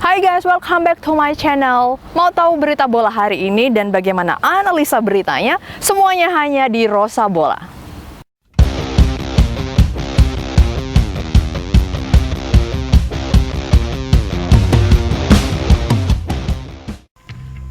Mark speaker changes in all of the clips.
Speaker 1: Hai guys, welcome back to my channel. Mau tahu berita bola hari ini dan bagaimana analisa beritanya? Semuanya hanya di Rosa Bola.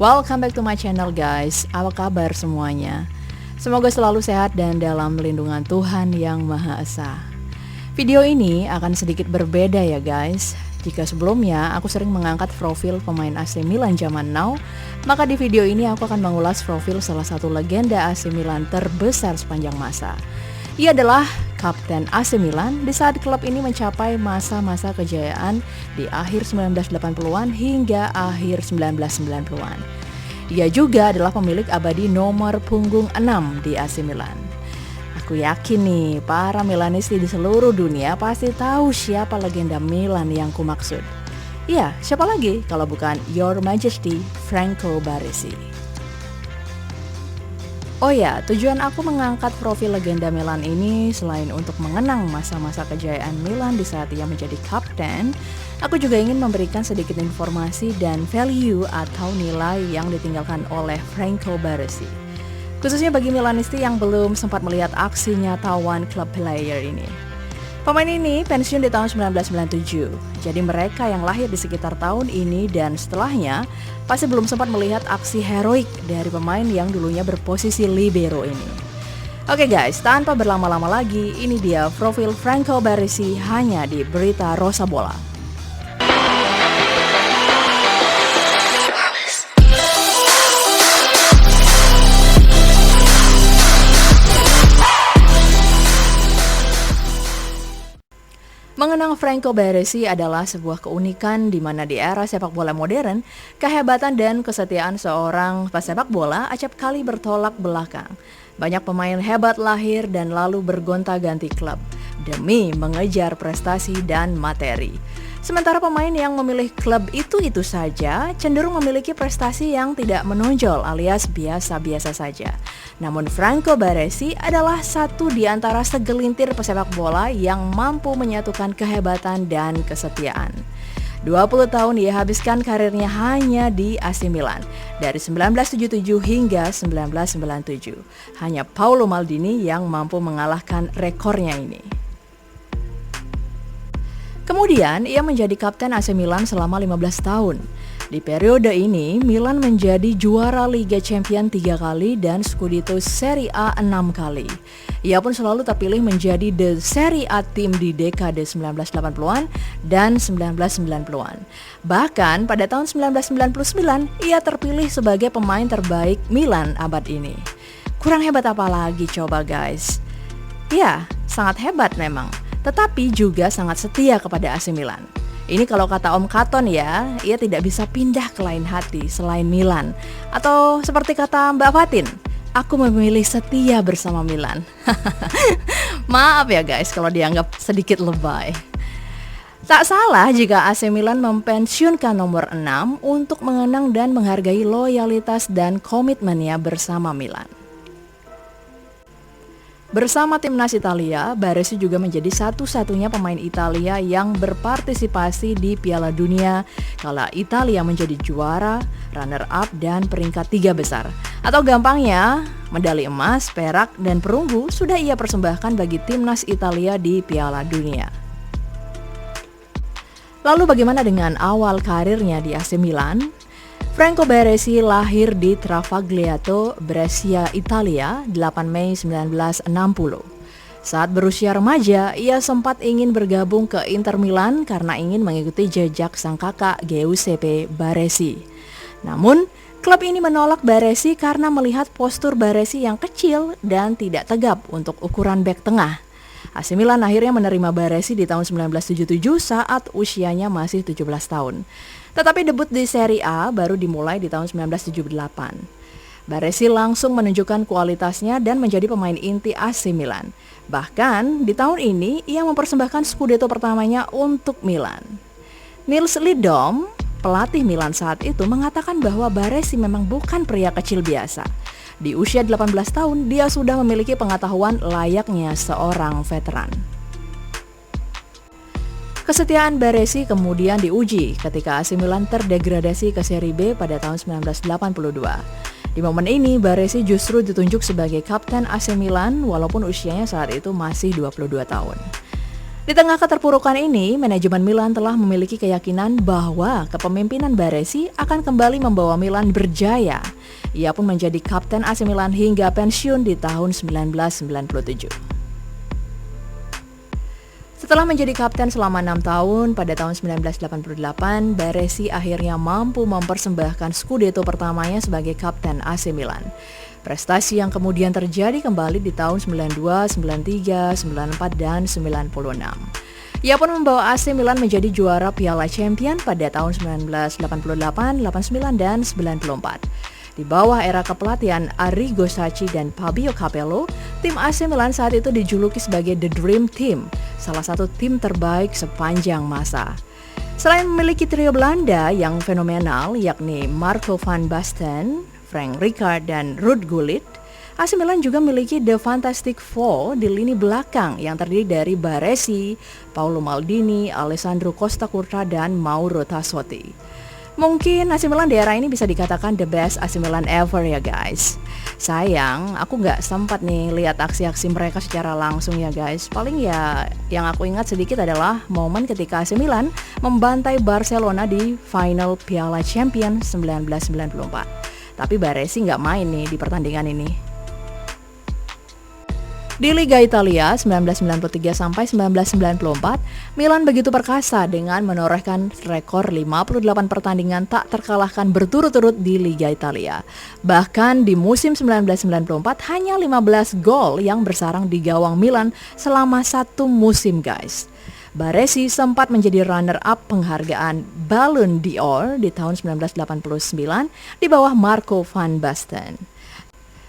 Speaker 1: Welcome back to my channel guys. Apa kabar semuanya? Semoga selalu sehat dan dalam lindungan Tuhan Yang Maha Esa. Video ini akan sedikit berbeda ya guys. Jika sebelumnya aku sering mengangkat profil pemain AC Milan zaman now, maka di video ini aku akan mengulas profil salah satu legenda AC Milan terbesar sepanjang masa. Ia adalah kapten AC Milan di saat klub ini mencapai masa-masa kejayaan di akhir 1980-an hingga akhir 1990-an. Ia juga adalah pemilik abadi nomor punggung 6 di AC Milan. Aku yakin nih, para Milanisti di seluruh dunia pasti tahu siapa legenda Milan yang kumaksud. Iya, siapa lagi kalau bukan Your Majesty Franco Baresi. Oh ya, tujuan aku mengangkat profil legenda Milan ini selain untuk mengenang masa-masa kejayaan Milan di saat ia menjadi kapten, aku juga ingin memberikan sedikit informasi dan value atau nilai yang ditinggalkan oleh Franco Baresi. Khususnya bagi Milanisti yang belum sempat melihat aksi nyatawan klub player ini. Pemain ini pensiun di tahun 1997, jadi mereka yang lahir di sekitar tahun ini dan setelahnya pasti belum sempat melihat aksi heroik dari pemain yang dulunya berposisi libero ini. Oke guys, tanpa berlama-lama lagi, ini dia profil Franco Baresi hanya di Berita Rosa Bola. Mengenang Franco Baresi adalah sebuah keunikan di mana di era sepak bola modern, kehebatan dan kesetiaan seorang pesepak bola acap kali bertolak belakang. Banyak pemain hebat lahir dan lalu bergonta-ganti klub demi mengejar prestasi dan materi. Sementara pemain yang memilih klub itu saja cenderung memiliki prestasi yang tidak menonjol alias biasa-biasa saja. Namun Franco Baresi adalah satu di antara segelintir pesepak bola yang mampu menyatukan kehebatan dan kesetiaan. 20 tahun ia habiskan karirnya hanya di AC Milan, dari 1977 hingga 1997. Hanya Paolo Maldini yang mampu mengalahkan rekornya ini. Kemudian ia menjadi kapten AC Milan selama 15 tahun. Di periode ini, Milan menjadi juara Liga Champions 3 kali dan Scudetto Serie A 6 kali. Ia pun selalu terpilih menjadi The Serie A Team di dekade 1980-an dan 1990-an. Bahkan pada tahun 1999, ia terpilih sebagai pemain terbaik Milan abad ini. Kurang hebat apa lagi coba guys? Ya, sangat hebat memang, tetapi juga sangat setia kepada AC Milan. Ini kalau kata Om Katon ya, ia tidak bisa pindah ke lain hati selain Milan. Atau seperti kata Mbak Fatin, aku memilih setia bersama Milan. Maaf ya guys kalau dianggap sedikit lebay. Tak salah jika AC Milan mempensiunkan nomor 6 untuk mengenang dan menghargai loyalitas dan komitmennya bersama Milan. Bersama timnas Italia, Baresi juga menjadi satu-satunya pemain Italia yang berpartisipasi di Piala Dunia kala Italia menjadi juara, runner-up, dan peringkat 3 besar. Atau gampangnya, medali emas, perak, dan perunggu sudah ia persembahkan bagi timnas Italia di Piala Dunia. Lalu bagaimana dengan awal karirnya di AC Milan? Franco Baresi lahir di Travagliato, Brescia, Italia, 8 Mei 1960. Saat berusia remaja, ia sempat ingin bergabung ke Inter Milan karena ingin mengikuti jejak sang kakak Giuseppe Baresi. Namun, klub ini menolak Baresi karena melihat postur Baresi yang kecil dan tidak tegap untuk ukuran bek tengah. AC Milan akhirnya menerima Baresi di tahun 1977 saat usianya masih 17 tahun. Tetapi debut di Serie A baru dimulai di tahun 1978. Baresi langsung menunjukkan kualitasnya dan menjadi pemain inti AC Milan. Bahkan di tahun ini ia mempersembahkan Scudetto pertamanya untuk Milan. Nils Lidom, pelatih Milan saat itu, mengatakan bahwa Baresi memang bukan pria kecil biasa. Di usia 18 tahun dia sudah memiliki pengetahuan layaknya seorang veteran. Kesetiaan Baresi kemudian diuji ketika AC Milan terdegradasi ke Serie B pada tahun 1982. Di momen ini, Baresi justru ditunjuk sebagai kapten AC Milan walaupun usianya saat itu masih 22 tahun. Di tengah keterpurukan ini, manajemen Milan telah memiliki keyakinan bahwa kepemimpinan Baresi akan kembali membawa Milan berjaya. Ia pun menjadi kapten AC Milan hingga pensiun di tahun 1997. Setelah menjadi kapten selama 6 tahun, pada tahun 1988, Baresi akhirnya mampu mempersembahkan Scudetto pertamanya sebagai kapten AC Milan. Prestasi yang kemudian terjadi kembali di tahun 92, 93, 94, dan 96. Ia pun membawa AC Milan menjadi juara Piala Champion pada tahun 1988, 89, dan 94. Di bawah era kepelatihan Arrigo Sacchi dan Fabio Capello, tim AC Milan saat itu dijuluki sebagai The Dream Team, salah satu tim terbaik sepanjang masa. Selain memiliki trio Belanda yang fenomenal, yakni Marco van Basten, Frank Rijkaard, dan Ruud Gullit, AC Milan juga memiliki The Fantastic Four di lini belakang yang terdiri dari Baresi, Paolo Maldini, Alessandro Costa Curta, dan Mauro Tassotti. Mungkin AC Milan di era ini bisa dikatakan the best AC Milan ever ya guys. Sayang, aku nggak sempat nih lihat aksi-aksi mereka secara langsung ya guys. Paling ya yang aku ingat sedikit adalah momen ketika AC Milan membantai Barcelona di final Piala Champions 1994. Tapi Baresi nggak main nih di pertandingan ini. Di Liga Italia 1993 sampai 1994, Milan begitu perkasa dengan menorehkan rekor 58 pertandingan tak terkalahkan berturut-turut di Liga Italia. Bahkan di musim 1994 hanya 15 gol yang bersarang di gawang Milan selama satu musim guys. Baresi sempat menjadi runner-up penghargaan Ballon d'Or di tahun 1989 di bawah Marco van Basten.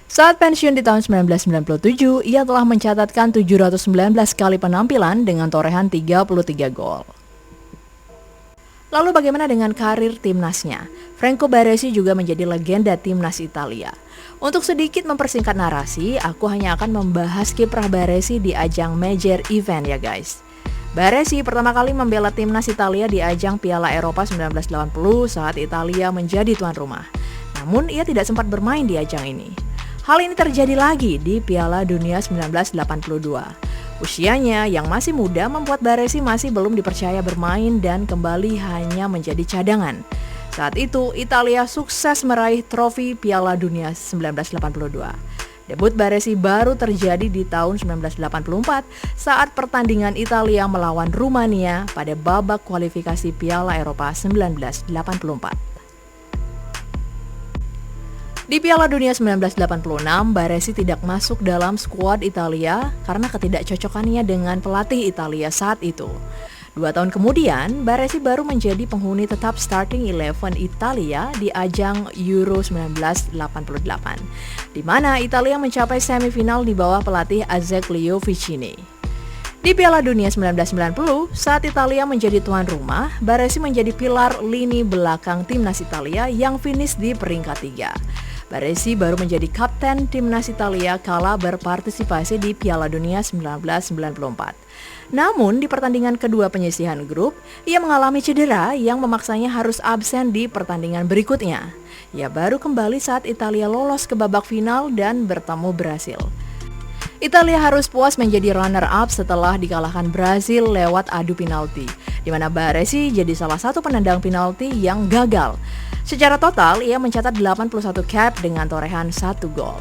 Speaker 1: Saat pensiun di tahun 1997, ia telah mencatatkan 719 kali penampilan dengan torehan 33 gol. Lalu bagaimana dengan karir timnasnya? Franco Baresi juga menjadi legenda timnas Italia. Untuk sedikit mempersingkat narasi, aku hanya akan membahas kiprah Baresi di ajang major event ya guys. Baresi pertama kali membela timnas Italia di ajang Piala Eropa 1980 saat Italia menjadi tuan rumah. Namun ia tidak sempat bermain di ajang ini. Hal ini terjadi lagi di Piala Dunia 1982. Usianya yang masih muda membuat Baresi masih belum dipercaya bermain dan kembali hanya menjadi cadangan. Saat itu, Italia sukses meraih trofi Piala Dunia 1982. Debut Baresi baru terjadi di tahun 1984 saat pertandingan Italia melawan Rumania pada babak kualifikasi Piala Eropa 1984. Di Piala Dunia 1986, Baresi tidak masuk dalam skuad Italia karena ketidakcocokannya dengan pelatih Italia saat itu. 2 tahun kemudian, Baresi baru menjadi penghuni tetap starting 11 Italia di ajang Euro 1988, di mana Italia mencapai semifinal di bawah pelatih Azeglio Vicini. Di Piala Dunia 1990, saat Italia menjadi tuan rumah, Baresi menjadi pilar lini belakang timnas Italia yang finish di peringkat 3. Baresi baru menjadi kapten timnas Italia kala berpartisipasi di Piala Dunia 1994. Namun di pertandingan kedua penyisihan grup, ia mengalami cedera yang memaksanya harus absen di pertandingan berikutnya. Ia baru kembali saat Italia lolos ke babak final dan bertemu Brasil. Italia harus puas menjadi runner-up setelah dikalahkan Brasil lewat adu penalti, di mana Baresi jadi salah satu penendang penalti yang gagal. Secara total, ia mencatat 81 cap dengan torehan 1 gol.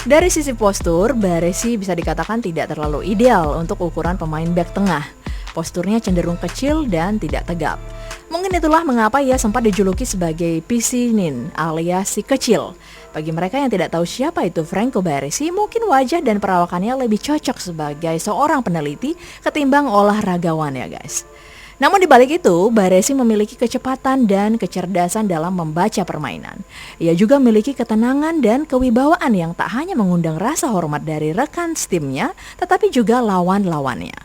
Speaker 1: Dari sisi postur, Baresi bisa dikatakan tidak terlalu ideal untuk ukuran pemain bek tengah. Posturnya cenderung kecil dan tidak tegap. Mungkin itulah mengapa ia sempat dijuluki sebagai Piscinin alias si kecil. Bagi mereka yang tidak tahu siapa itu Franco Baresi, mungkin wajah dan perawakannya lebih cocok sebagai seorang peneliti ketimbang olahragawan ya guys. Namun di balik itu, Baresi memiliki kecepatan dan kecerdasan dalam membaca permainan. Ia juga memiliki ketenangan dan kewibawaan yang tak hanya mengundang rasa hormat dari rekan timnya, tetapi juga lawan-lawannya.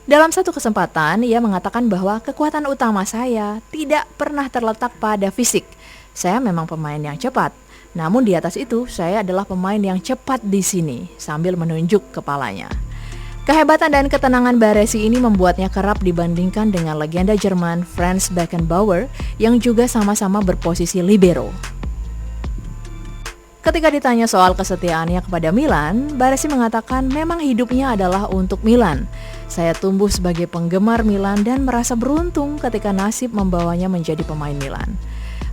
Speaker 1: Dalam satu kesempatan, ia mengatakan bahwa kekuatan utama saya tidak pernah terletak pada fisik. Saya memang pemain yang cepat, namun di atas itu saya adalah pemain yang cepat di sini, sambil menunjuk kepalanya. Kehebatan dan ketenangan Baresi ini membuatnya kerap dibandingkan dengan legenda Jerman Franz Beckenbauer yang juga sama-sama berposisi libero. Ketika ditanya soal kesetiaannya kepada Milan, Baresi mengatakan memang hidupnya adalah untuk Milan. Saya tumbuh sebagai penggemar Milan dan merasa beruntung ketika nasib membawanya menjadi pemain Milan.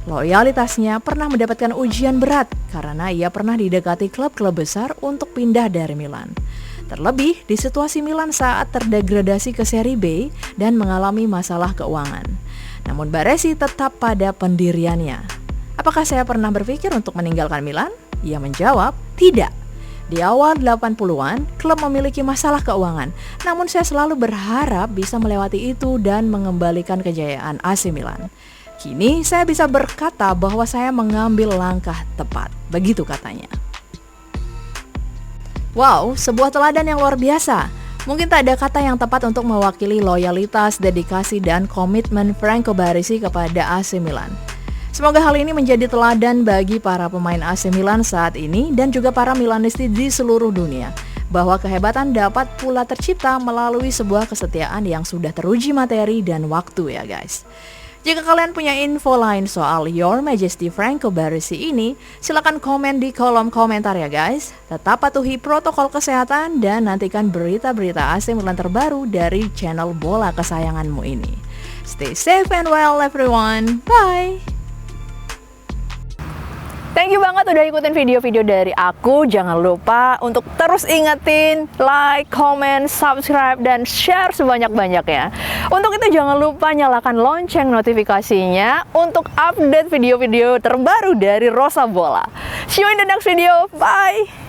Speaker 1: Loyalitasnya pernah mendapatkan ujian berat karena ia pernah didekati klub-klub besar untuk pindah dari Milan. Terlebih di situasi Milan saat terdegradasi ke Serie B dan mengalami masalah keuangan. Namun Baresi tetap pada pendiriannya. Apakah saya pernah berpikir untuk meninggalkan Milan? Ia menjawab, tidak. Di awal 80-an, klub memiliki masalah keuangan. Namun saya selalu berharap bisa melewati itu dan mengembalikan kejayaan AC Milan. Kini saya bisa berkata bahwa saya mengambil langkah tepat. Begitu katanya. Wow, sebuah teladan yang luar biasa. Mungkin tak ada kata yang tepat untuk mewakili loyalitas, dedikasi, dan komitmen Franco Baresi kepada AC Milan. Semoga hal ini menjadi teladan bagi para pemain AC Milan saat ini dan juga para Milanisti di seluruh dunia, bahwa kehebatan dapat pula tercipta melalui sebuah kesetiaan yang sudah teruji materi dan waktu ya guys. Jika kalian punya info lain soal Your Majesty Franco Baresi ini, silakan komen di kolom komentar ya guys. Tetap patuhi protokol kesehatan dan nantikan berita-berita AC Milan terbaru dari channel bola kesayanganmu ini. Stay safe and well everyone. Bye! Thank you banget udah ikutin video-video dari aku. Jangan lupa untuk terus ingetin, like, comment, subscribe, dan share sebanyak-banyaknya. Untuk itu jangan lupa nyalakan lonceng notifikasinya untuk update video-video terbaru dari Rosa Bola. See you in the next video. Bye!